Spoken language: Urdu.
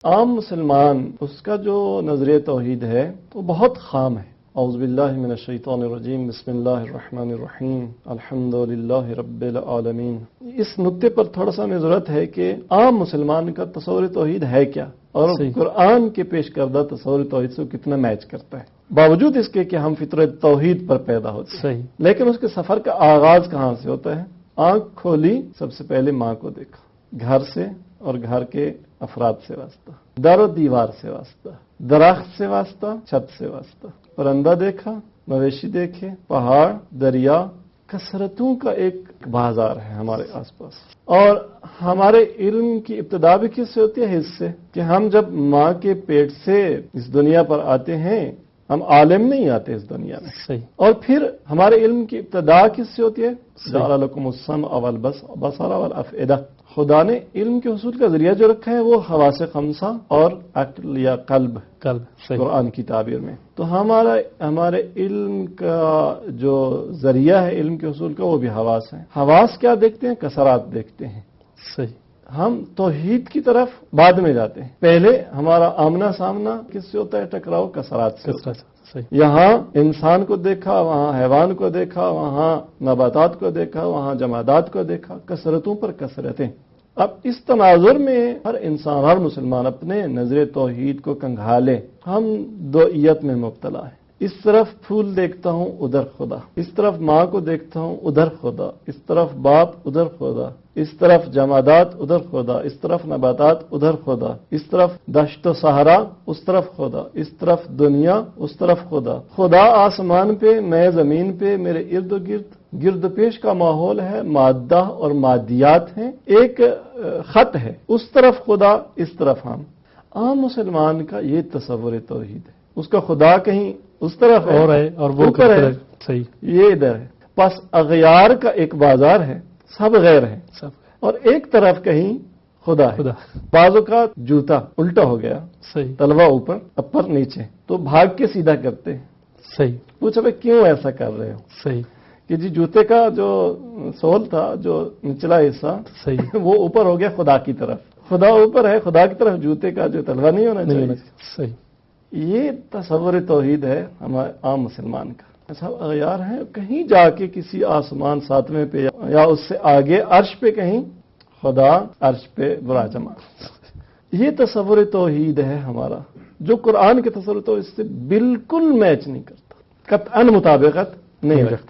عام مسلمان اس کا جو نظریہ توحید ہے وہ بہت خام ہے۔ اعوذ باللہ من الشیطان الرجیم، بسم اللہ الرحمن الرحیم، الحمدللہ رب العالمین۔ اس نقطے پر تھوڑا سا ہمیں ضرورت ہے کہ عام مسلمان کا تصور توحید ہے کیا، اور قرآن کے پیش کردہ تصور توحید سے کتنا میچ کرتا ہے، باوجود اس کے کہ ہم فطرت توحید پر پیدا ہوتے ہیں۔ لیکن اس کے سفر کا آغاز کہاں سے ہوتا ہے؟ آنکھ کھولی، سب سے پہلے ماں کو دیکھا، گھر سے اور گھر کے افراد سے واسطہ، در و دیوار سے واسطہ، درخت سے واسطہ، چھت سے واسطہ، پرندہ دیکھا، مویشی دیکھے، پہاڑ، دریا، کثرتوں کا ایک بازار ہے ہمارے آس پاس۔ اور ہمارے علم کی ابتدا بھی کس سے ہوتی ہے؟ حس سے، کہ ہم جب ماں کے پیٹ سے اس دنیا پر آتے ہیں، ہم عالم نہیں آتے اس دنیا میں۔ اور پھر ہمارے علم کی ابتدا کس سے ہوتی ہے؟ جعل لکم السمع والبصر والافئدہ۔ خدا نے علم کے حصول کا ذریعہ جو رکھا ہے وہ حواس خمسہ اور عقل یا قلب قرآن کی تعبیر میں۔ تو ہمارے علم کا جو ذریعہ ہے علم کے حصول کا وہ بھی حواس ہے۔ حواس کیا دیکھتے ہیں؟ کثرات دیکھتے ہیں۔ ہم توحید کی طرف بعد میں جاتے ہیں، پہلے ہمارا آمنا سامنا کس سے ہوتا ہے؟ ٹکراؤ کثرات سے۔ یہاں انسان کو دیکھا، وہاں حیوان کو دیکھا، وہاں نباتات کو دیکھا، وہاں جمادات کو دیکھا، کثرتوں پر کثرتیں۔ اب اس تناظر میں ہر انسان، ہر مسلمان اپنے نظر توحید کو کنگھالے۔ ہم دوئیت میں مبتلا ہیں، اس طرف پھول دیکھتا ہوں ادھر خدا، اس طرف ماں کو دیکھتا ہوں ادھر خدا، اس طرف باپ ادھر خدا، اس طرف جمادات ادھر خدا، اس طرف نباتات ادھر خدا، اس طرف دشت و صحرا اس طرف خدا، اس طرف دنیا اس طرف خدا۔ خدا آسمان پہ، میں زمین پہ، میرے ارد گرد پیش کا ماحول ہے، مادہ اور مادیات ہیں، ایک خط ہے، اس طرف خدا، اس طرف ہم۔ عام مسلمان کا یہ تصور توحید ہے، اس کا خدا کہیں اس طرف ہے اور وہ اوپر ہے، صحیح، یہ ادھر ہے۔ پس اغیار کا ایک بازار ہے، سب غیر ہیں، اور ایک طرف کہیں خدا ہے۔ بعضوں کا جوتا الٹا ہو گیا، صحیح، تلوا اوپر اپر نیچے، تو بھاگ کے سیدھا کرتے ہیں، صحیح۔ پوچھا بھائی کیوں ایسا کر رہے ہو؟ صحیح، کہ جی جوتے کا جو سول تھا، جو نچلا حصہ، صحیح، وہ اوپر ہو گیا خدا کی طرف، خدا اوپر ہے، خدا کی طرف جوتے کا جو تلوا نہیں ہونا چاہیے، صحیح۔ یہ تصور توحید ہے ہمارے عام مسلمان کا۔ سب اغیار ہیں، کہیں جا کے کسی آسمان ساتویں پہ یا اس سے آگے عرش پہ کہیں خدا عرش پہ براجمان۔ یہ تصور توحید ہے ہمارا، جو قرآن کے تصور توحید سے بالکل میچ نہیں کرتا، قطعاً مطابقت نہیں رکھتا۔